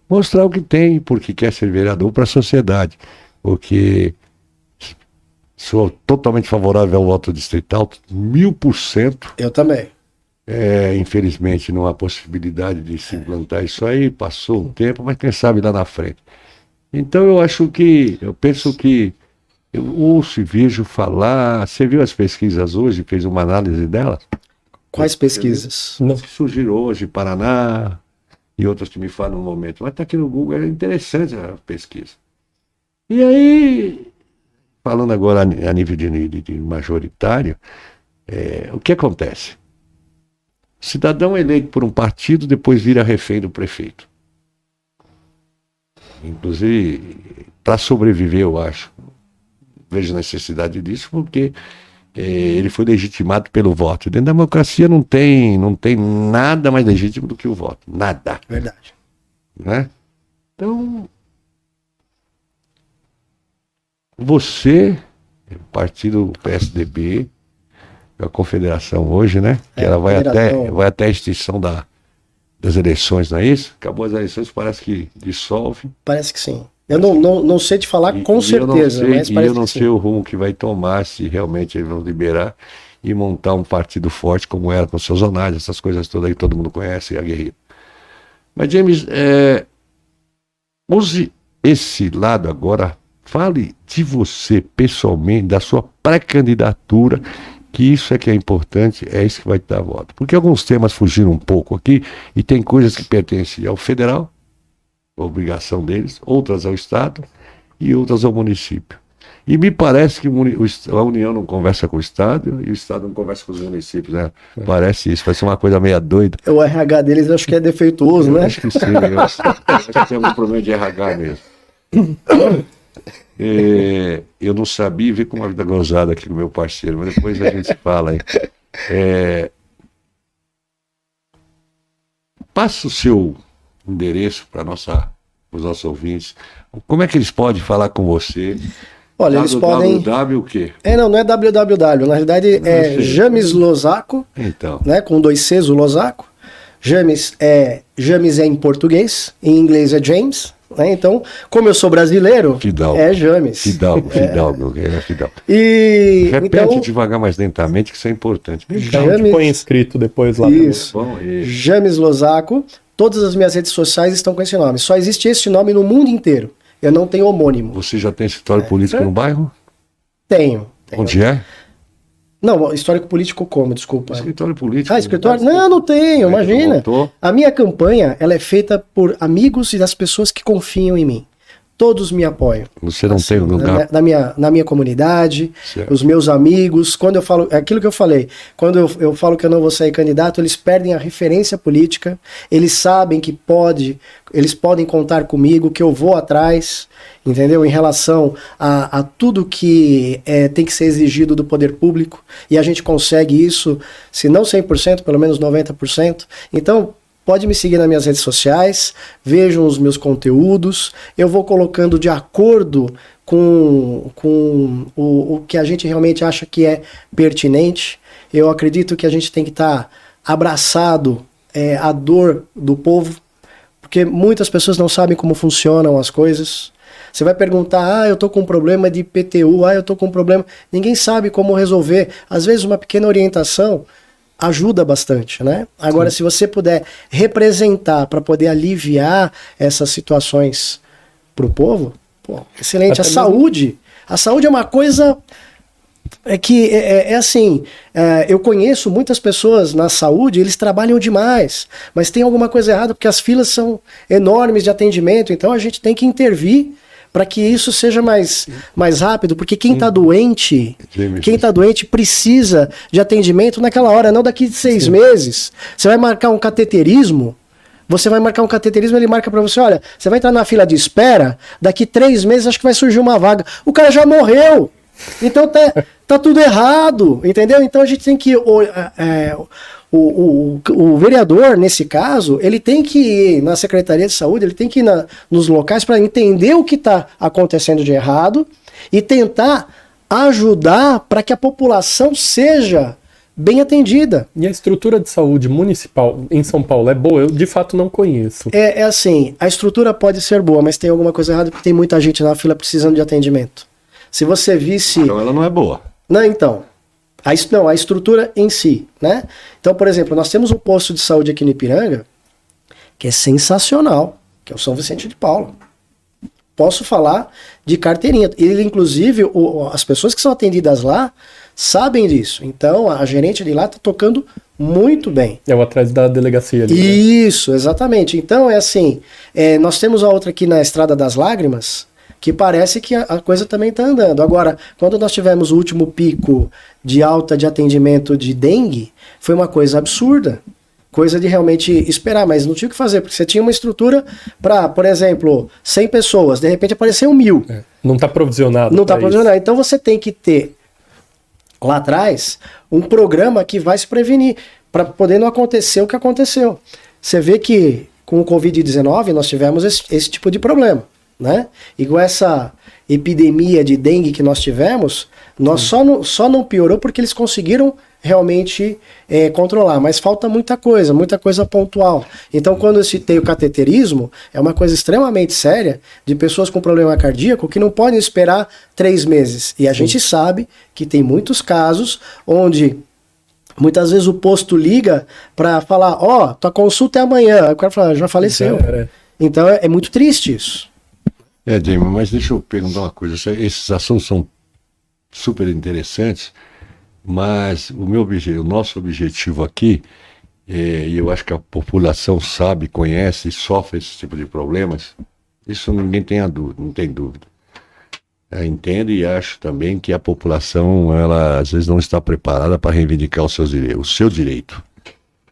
mostrar o que tem, porque quer ser vereador para a sociedade. Porque sou totalmente favorável ao voto distrital, 1000%. Eu também. Infelizmente não há possibilidade de se implantar isso aí, passou o tempo, mas quem sabe lá na frente. Então eu penso que eu ouço e vejo falar. Você viu as pesquisas hoje, fez uma análise delas? Quais pesquisas? Não. Que surgiram hoje, Paraná e outras que me falam no momento, mas está aqui no Google, é interessante a pesquisa. E aí, falando agora a nível de majoritário, o que acontece? Cidadão eleito por um partido depois vira refém do prefeito. Inclusive, para sobreviver, eu acho. Vejo necessidade disso porque ele foi legitimado pelo voto. Dentro da democracia não tem nada mais legítimo do que o voto. Nada. Verdade. Né? Então, você, o partido PSDB, a confederação hoje, né? Que ela vai até a extinção das eleições, não é isso? Acabou as eleições, parece que dissolve. Parece que sim. Eu não sei te falar com certeza, mas parece eu não sei o rumo que vai tomar, se realmente eles vão liberar e montar um partido forte como era com seus zonais, essas coisas todas aí que todo mundo conhece, aguerrido. Mas, James, use esse lado agora, fale de você pessoalmente, da sua pré-candidatura, que isso é que é importante, é isso que vai te dar voto. Porque alguns temas fugiram um pouco aqui, e tem coisas que pertencem ao federal, a obrigação deles, outras ao Estado e outras ao município. E me parece que a União não conversa com o Estado e o Estado não conversa com os municípios, né? Parece isso, vai ser uma coisa meia doida. O RH deles eu acho que é defeituoso, né? Acho que sim, eu acho que tem algum problema de RH mesmo. Eu não sabia, vi com uma vida gozada aqui com o meu parceiro, mas depois a gente fala aí. Passa o seu endereço para os nossos ouvintes. Como é que eles podem falar com você? Olha, eles podem... www o quê? Não é www, na realidade é James Losaco, então. Né, com 2 Cs o Losaco. James é em português, em inglês é James, né? Então, como eu sou brasileiro, Fidalgo. é James. Fidalgo. E Repete então, devagar, mais lentamente, que isso é importante. James... põe escrito depois lá. Isso. James Losaco. Todas as minhas redes sociais estão com esse nome. Só existe esse nome no mundo inteiro. Eu não tenho homônimo. Você já tem escritório político no bairro? Tenho. Onde é? Não, histórico político como? Desculpa. Escritório político. Escritório? Não tenho, imagina. A minha campanha, ela é feita por amigos e das pessoas que confiam em mim. Todos me apoiam. Você não tem lugar? Na minha comunidade, certo. Os meus amigos. Quando eu falo, é aquilo que eu falei, quando eu falo que eu não vou sair candidato, eles perdem a referência política, eles sabem que eles podem contar comigo, que eu vou atrás, entendeu? Em relação a tudo que tem que ser exigido do poder público, e a gente consegue isso, se não 100%, pelo menos 90%. Então, pode me seguir nas minhas redes sociais, vejam os meus conteúdos, eu vou colocando de acordo com o que a gente realmente acha que é pertinente. Eu acredito que a gente tem que estar abraçado à dor do povo, porque muitas pessoas não sabem como funcionam as coisas. Você vai perguntar, eu tô com um problema de IPTU, eu tô com um problema... Ninguém sabe como resolver. Às vezes uma pequena orientação ajuda bastante, né? Agora, se você puder representar para poder aliviar essas situações para o povo, pô, excelente. A saúde é uma coisa que assim, eu conheço muitas pessoas na saúde, eles trabalham demais, mas tem alguma coisa errada porque as filas são enormes de atendimento, então a gente tem que intervir para que isso seja mais rápido, porque quem está doente precisa de atendimento naquela hora, não daqui de 6 meses. Você vai marcar um cateterismo, ele marca para você, olha, você vai entrar na fila de espera, daqui 3 meses acho que vai surgir uma vaga. O cara já morreu, então tá tudo errado, entendeu? Então a gente tem que... O vereador, nesse caso, ele tem que ir na Secretaria de Saúde, ele tem que ir nos locais para entender o que está acontecendo de errado e tentar ajudar para que a população seja bem atendida. E a estrutura de saúde municipal em São Paulo é boa? Eu, de fato, não conheço. É assim, a estrutura pode ser boa, mas tem alguma coisa errada porque tem muita gente na fila precisando de atendimento. Se você visse... Então ela não é boa. Não, então... a estrutura em si, né? Então, por exemplo, nós temos um posto de saúde aqui no Ipiranga que é sensacional, que é o São Vicente de Paulo. Posso falar de carteirinha. Ele, inclusive, as pessoas que são atendidas lá sabem disso. Então, a gerente de lá está tocando muito bem. É o atrás da delegacia ali. Isso, né? Exatamente. Então, é assim, nós temos a outra aqui na Estrada das Lágrimas, que parece que a coisa também está andando. Agora, quando nós tivemos o último pico de alta de atendimento de dengue, foi uma coisa absurda. Coisa de realmente esperar, mas não tinha o que fazer, porque você tinha uma estrutura para, por exemplo, 100 pessoas, de repente apareceu 1.000. Não está provisionado. Não está provisionado. Então você tem que ter, lá atrás, um programa que vai se prevenir, para poder não acontecer o que aconteceu. Você vê que com o Covid-19 nós tivemos esse tipo de problema, né? E com essa epidemia de dengue que nós tivemos, nós só não piorou porque eles conseguiram realmente controlar, mas falta muita coisa pontual. Então, quando eu citei o cateterismo, é uma coisa extremamente séria de pessoas com problema cardíaco que não podem esperar 3 meses. E a gente sabe que tem muitos casos onde muitas vezes o posto liga para falar, tua consulta é amanhã. Aí o cara fala, já faleceu. Então é muito triste isso. Jamie, mas deixa eu perguntar uma coisa. Esses assuntos são super interessantes, mas o nosso objetivo aqui, e eu acho que a população sabe, conhece e sofre esse tipo de problemas, isso ninguém tem não tem dúvida. Entendo e acho também que a população, ela às vezes não está preparada para reivindicar o seu direito.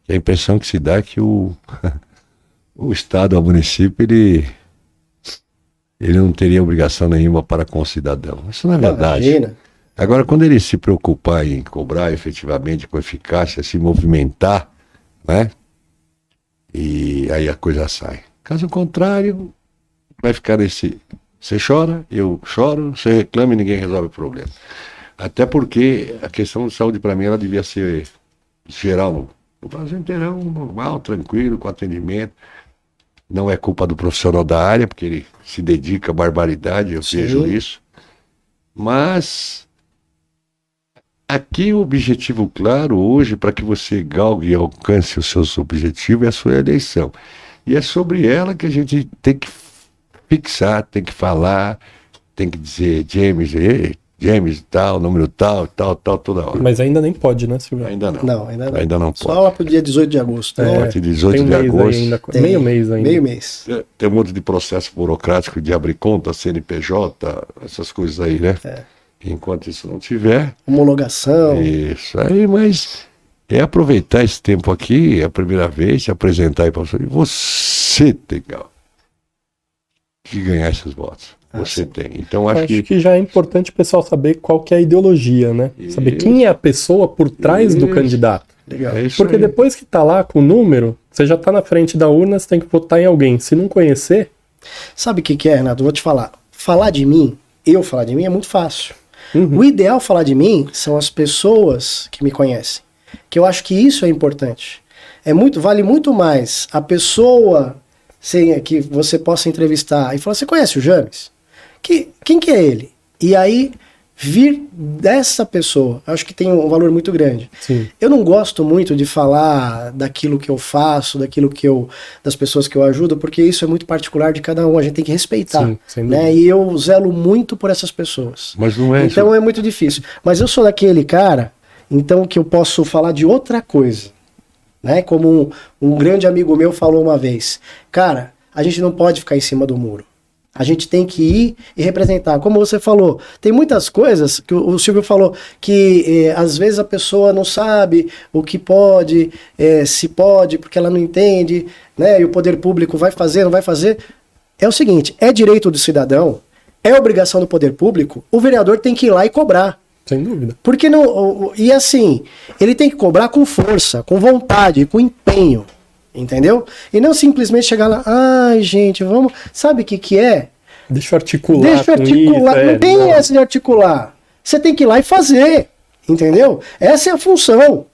E a impressão que se dá é que o Estado, o município, ele não teria obrigação nenhuma para com o cidadão. Isso não é verdade. Imagina. Agora, quando ele se preocupar em cobrar efetivamente com eficácia, se movimentar, né? E aí a coisa sai. Caso contrário, vai ficar nesse... Você chora, eu choro, você reclama e ninguém resolve o problema. Até porque a questão de saúde, para mim, ela devia ser geral no Brasil inteirão, normal, tranquilo, com atendimento. Não é culpa do profissional da área, porque ele se dedica à barbaridade, eu vejo isso. Mas aqui o objetivo claro hoje, para que você galgue e alcance os seus objetivos, é a sua eleição. E é sobre ela que a gente tem que fixar, tem que falar, tem que dizer James tal, número tal, toda hora. Mas ainda nem pode, né, Silvio? Ainda não. Não, ainda não. Ainda não Só pode. lá pro dia 18 de agosto. A partir de 18 de agosto. Ainda, meio mês ainda. Meio mês. Tem um monte de processo burocrático de abrir conta, CNPJ, essas coisas aí, né? Enquanto isso não tiver. Homologação. Isso aí, mas é aproveitar esse tempo aqui, é a primeira vez, se apresentar aí para você. E você tem que ganhar esses votos. Você tem. Então acho que já é importante o pessoal saber qual que é a ideologia, né? Saber quem é a pessoa por trás do candidato. Legal. é isso Porque aí. depois que tá lá com o número, você já tá na frente da urna, você tem que votar em alguém. Se não conhecer, Sabe o que é, Renato? Eu vou te falar. Falar de mim é muito fácil. Uhum. O ideal falar de mim são as pessoas que me conhecem. Que eu acho que isso é importante. Vale muito mais a pessoa que você possa entrevistar e falar, você conhece o James? Quem que é ele? E aí, vir dessa pessoa, acho que tem um valor muito grande. Sim. Eu não gosto muito de falar daquilo que eu faço, das pessoas que eu ajudo, porque isso é muito particular de cada um, a gente tem que respeitar. Sim, sem dúvida. Né? E eu zelo muito por essas pessoas. Mas não é Então é muito difícil. Mas eu sou daquele cara, então, que eu posso falar de outra coisa. Né? Como um grande amigo meu falou uma vez. Cara, a gente não pode ficar em cima do muro. A gente tem que ir e representar. Como você falou, tem muitas coisas que o Silvio falou que às vezes a pessoa não sabe o que pode, se pode, porque ela não entende, né? E o poder público vai fazer, não vai fazer. É o seguinte, é direito do cidadão, é obrigação do poder público, o vereador tem que ir lá e cobrar. sem dúvida. Porque não. E assim, ele tem que cobrar com força, com vontade, com empenho. Entendeu? E não simplesmente chegar lá, ai gente, vamos. Sabe o que é? Deixa eu articular. Deixa eu articular. Isso, não tem não. essa de articular. Você tem que ir lá e fazer. Entendeu? Essa é a função.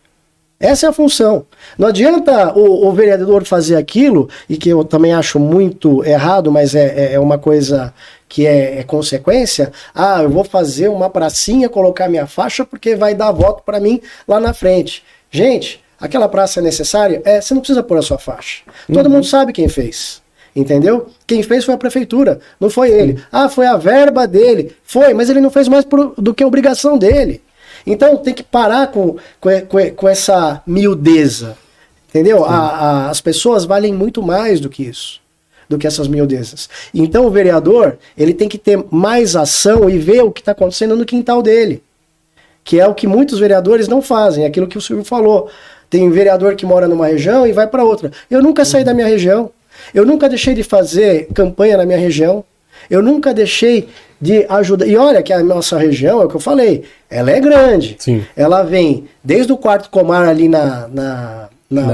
Essa é a função. Não adianta o vereador fazer aquilo, e que eu também acho muito errado, mas é uma coisa que é consequência. Ah, eu vou fazer uma pracinha, colocar minha faixa, porque vai dar voto para mim lá na frente. Gente, aquela praça é necessária? Você não precisa pôr a sua faixa. Todo mundo sabe quem fez. Entendeu? Quem fez foi a prefeitura, não foi ele. Ah, foi a verba dele. Foi, mas ele não fez mais do que a obrigação dele. Então tem que parar com essa miudeza. Entendeu? As pessoas valem muito mais do que isso. Do que essas miudezas. Então o vereador, ele tem que ter mais ação e ver o que está acontecendo no quintal dele. Que é o que muitos vereadores não fazem. É aquilo que o Silvio falou. Tem vereador que mora numa região e vai para outra. Eu nunca saí da minha região. Eu nunca deixei de fazer campanha na minha região. Eu nunca deixei de ajudar. E olha que a nossa região, é o que eu falei, ela é grande. Sim. Ela vem desde o quarto Comar ali na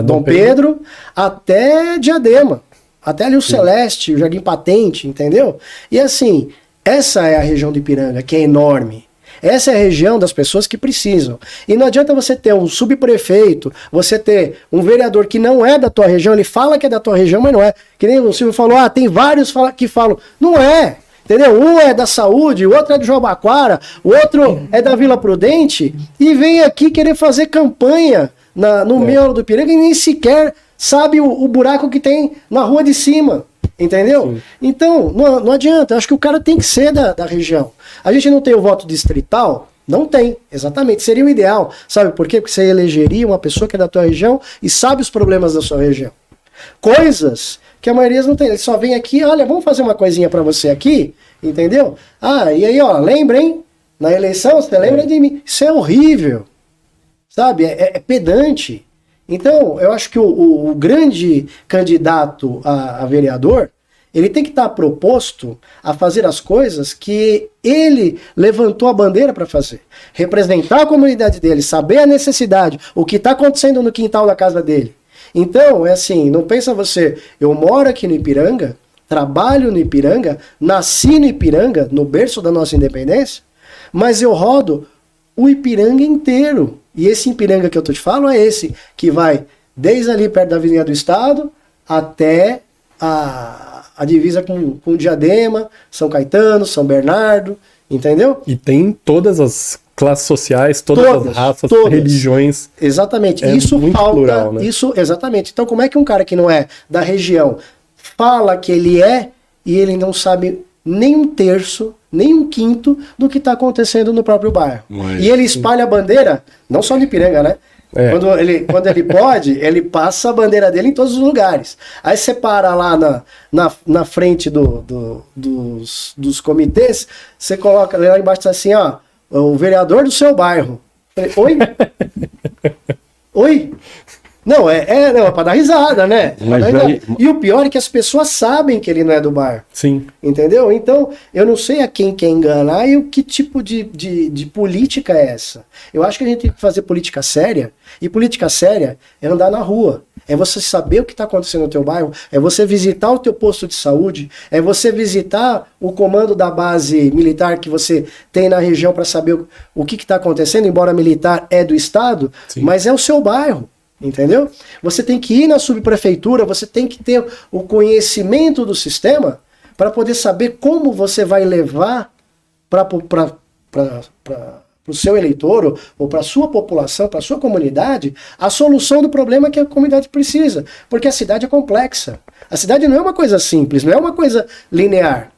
Dom Pedro até Diadema. Até ali o Celeste, o Jardim Patente, entendeu? E assim, essa é a região de Ipiranga, que é enorme. Essa é a região das pessoas que precisam. E não adianta você ter um subprefeito, você ter um vereador que não é da tua região, ele fala que é da tua região, mas não é. Que nem o Silvio falou, tem vários que falam, não é. Entendeu? Um é da saúde, o outro é do Jabaquara, o outro é da Vila Prudente, e vem aqui querer fazer campanha no meio do Ipiranga e nem sequer sabe o buraco que tem na rua de cima. Entendeu? Sim. Então, não adianta. Eu acho que o cara tem que ser da região. A gente não tem o voto distrital? Não tem, exatamente. Seria o ideal. Sabe por quê? Porque você elegeria uma pessoa que é da tua região e sabe os problemas da sua região. Coisas que a maioria não tem. Ele só vem aqui, olha, vamos fazer uma coisinha pra você aqui, entendeu? Ah, e aí, ó, lembra, hein? Na eleição, você lembra de mim. Isso é horrível. Sabe? É pedante. Então, eu acho que o grande candidato a vereador, ele tem que estar proposto a fazer as coisas que ele levantou a bandeira para fazer. Representar a comunidade dele, saber a necessidade, o que está acontecendo no quintal da casa dele. Então, é assim, não pensa você, eu moro aqui no Ipiranga, trabalho no Ipiranga, nasci no Ipiranga, no berço da nossa independência, mas eu rodo o Ipiranga inteiro. E esse Ipiranga que eu te falo é esse, que vai desde ali perto da Avenida do Estado até a divisa com Diadema, São Caetano, São Bernardo, entendeu? E tem todas as classes sociais, todas as raças, todas. Religiões. Exatamente. É Isso muito falta. plural, né? Isso, exatamente. Então, como é que um cara que não é da região fala que ele é e ele não sabe nem um terço, nem um quinto do que está acontecendo no próprio bairro? Mas, e ele espalha a bandeira, não só no Ipiranga, né? É. Quando ele pode, ele passa a bandeira dele em todos os lugares. Aí você para lá na frente dos comitês, você coloca lá embaixo assim, ó, o vereador do seu bairro. Eu falei, oi? Oi? Não, não, é pra dar risada, né? Mas aí... E o pior é que as pessoas sabem que ele não é do bairro. Sim. Entendeu? Então, eu não sei a quem quer enganar e o que tipo de política é essa. Eu acho que a gente tem que fazer política séria, e política séria é andar na rua. É você saber o que está acontecendo no teu bairro, é você visitar o teu posto de saúde, é você visitar o comando da base militar que você tem na região para saber o que está acontecendo, embora militar é do Estado, Sim. mas é o seu bairro. Entendeu? Você tem que ir na subprefeitura, você tem que ter o conhecimento do sistema para poder saber como você vai levar para o seu eleitor ou para a sua população, para a sua comunidade, a solução do problema que a comunidade precisa. Porque a cidade é complexa. A cidade não é uma coisa simples, não é uma coisa linear.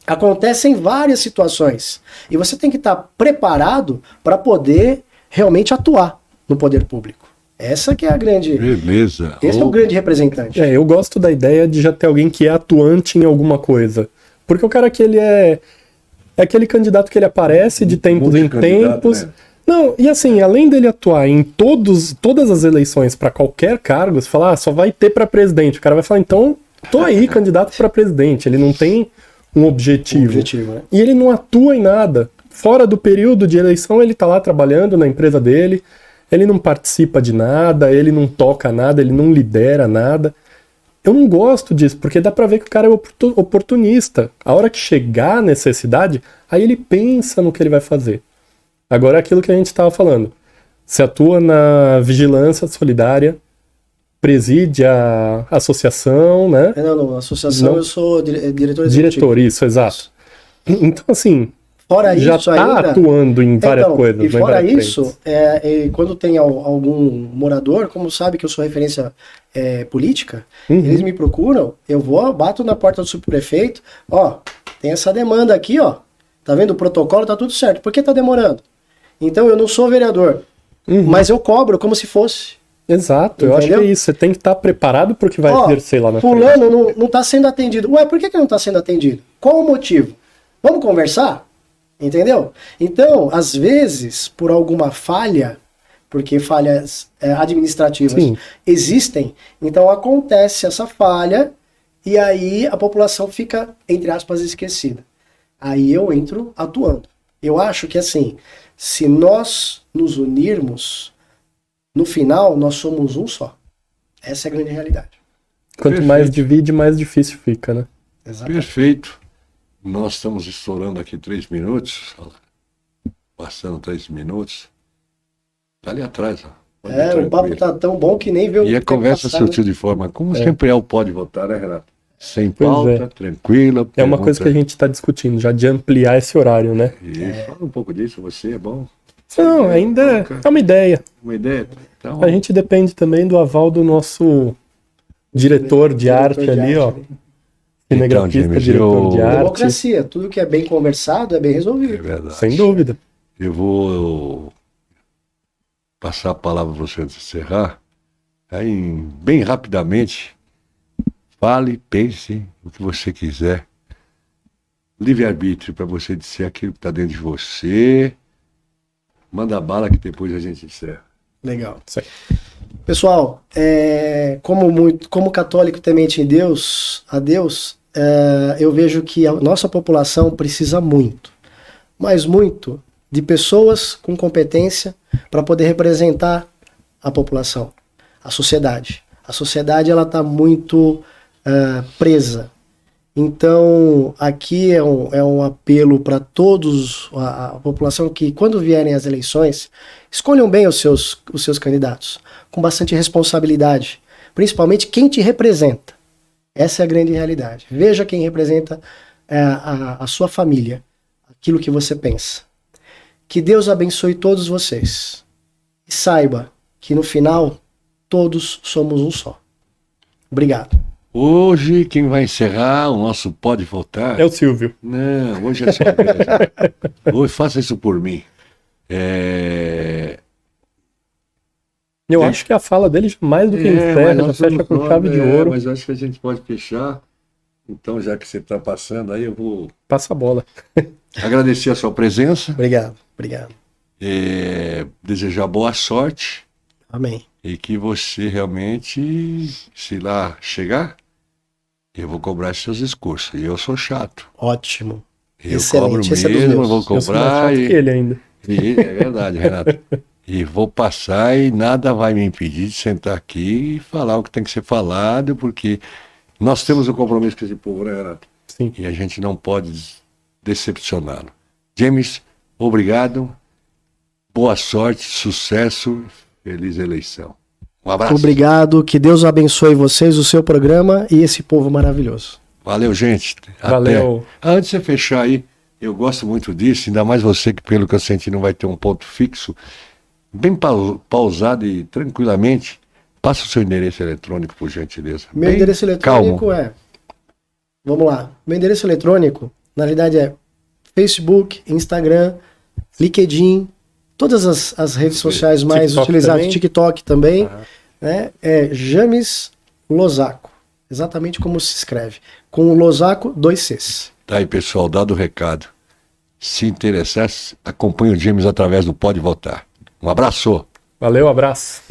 Acontecem várias situações. E você tem que estar preparado para poder realmente atuar no poder público. Essa que é a grande... Beleza. Esse é o grande representante. Eu gosto da ideia de já ter alguém que é atuante em alguma coisa. Porque o cara que ele é aquele candidato que ele aparece de tempos em tempos. Né? Não, e assim, além dele atuar em todas as eleições para qualquer cargo, você fala, só vai ter para presidente. O cara vai falar, então, tô aí, candidato para presidente. Ele não tem um objetivo. Né? E ele não atua em nada. Fora do período de eleição, ele tá lá trabalhando na empresa dele. Ele não participa de nada, ele não toca nada, ele não lidera nada. Eu não gosto disso, porque dá pra ver que o cara é oportunista. A hora que chegar a necessidade, aí ele pensa no que ele vai fazer. Agora é aquilo que a gente estava falando. Você atua na vigilância solidária, preside a associação, né? Não, associação eu sou diretor executivo. Diretor, isso, exato. Então, assim... Fora já isso está ainda, atuando em várias coisas. E fora isso, quando tem algum morador, como sabe que eu sou referência política, eles me procuram, eu vou, bato na porta do subprefeito, ó, tem essa demanda aqui, ó, tá vendo? O protocolo tá tudo certo. Por que tá demorando? Então eu não sou vereador, mas eu cobro como se fosse. Exato, entendeu? Eu acho que é isso. Você tem que estar preparado para o que vai exercer lá na frente. Fulano não tá sendo atendido. Ué, por que não tá sendo atendido? Qual o motivo? Vamos conversar? Entendeu? Então, às vezes, por alguma falha, porque falhas administrativas existem, então acontece essa falha e aí a população fica, entre aspas, esquecida. Aí eu entro atuando. Eu acho que assim, se nós nos unirmos, no final nós somos um só. Essa é a grande realidade. Quanto mais divide, mais difícil fica, né? Exatamente. Perfeito. Nós estamos estourando aqui 3 minutos, passando 3 minutos. Tá ali atrás, ó. O papo tá tão bom que nem vê o E a conversa surgiu de forma, como sempre é o Pode Votar, né, Renato? Sem pauta, tranquila. É uma coisa que a gente está discutindo, já de ampliar esse horário, né? Fala um pouco disso, você é bom? Não, ainda é uma ideia. Uma ideia? Então, a gente depende também do aval do nosso diretor de arte ali, ó. Cinegrafista, James, diretor de arte. Democracia, tudo que é bem conversado é bem resolvido. É verdade. Sem dúvida. Eu vou passar a palavra para você antes de encerrar. Aí, bem rapidamente, fale, pense o que você quiser. Livre-arbítrio para você dizer aquilo que está dentro de você. Manda bala que depois a gente encerra. Legal. Pessoal, como católico temente a Deus, eu vejo que a nossa população precisa muito, mas muito, de pessoas com competência para poder representar a população, a sociedade. A sociedade ela está muito presa. Então, aqui é um apelo para todos, a população, que quando vierem as eleições, escolham bem os seus candidatos, com bastante responsabilidade, principalmente quem te representa. Essa é a grande realidade. Veja quem representa a sua família, aquilo que você pensa. Que Deus abençoe todos vocês. E saiba que no final, todos somos um só. Obrigado. Hoje, quem vai encerrar o nosso Pode Voltar... É o Silvio. Não, hoje é só hoje faça isso por mim. Eu acho que a fala dele, mais do que encerra, já fecha com chave de ouro. Mas eu acho que a gente pode fechar. Então, já que você está passando aí, eu vou Passa a bola. agradecer a sua presença. Obrigado. Obrigado. Desejar boa sorte. Amém. E que você realmente, se lá chegar, eu vou cobrar seus discursos. E eu sou chato. Ótimo. Eu Excelente. cobro Esse é dos mesmo, meus. vou Eu sou mais cobrar. chato que ele ainda. É verdade, Renato. E vou passar e nada vai me impedir de sentar aqui e falar o que tem que ser falado, porque nós temos um compromisso com esse povo, né, Renato? Sim. E a gente não pode decepcioná-lo. James, obrigado. Boa sorte, sucesso, feliz eleição. Um abraço. Obrigado. Que Deus abençoe vocês, o seu programa e esse povo maravilhoso. Valeu, gente. Valeu. Até. Antes de você fechar aí, eu gosto muito disso, ainda mais você que, pelo que eu senti, não vai ter um ponto fixo. Bem pausado e tranquilamente, passa o seu endereço eletrônico, por gentileza. Meu Bem endereço eletrônico calmo. Vamos lá. Meu endereço eletrônico, na verdade, é Facebook, Instagram, LinkedIn, todas as redes sociais mais TikTok utilizadas, também? TikTok também, né? É James Losaco. Exatamente como se escreve. Com o Losaco, 2 Cs. Tá aí, pessoal, dado o recado. Se interessar, acompanhe o James através do Pode Votar. Um abraço. Valeu, abraço.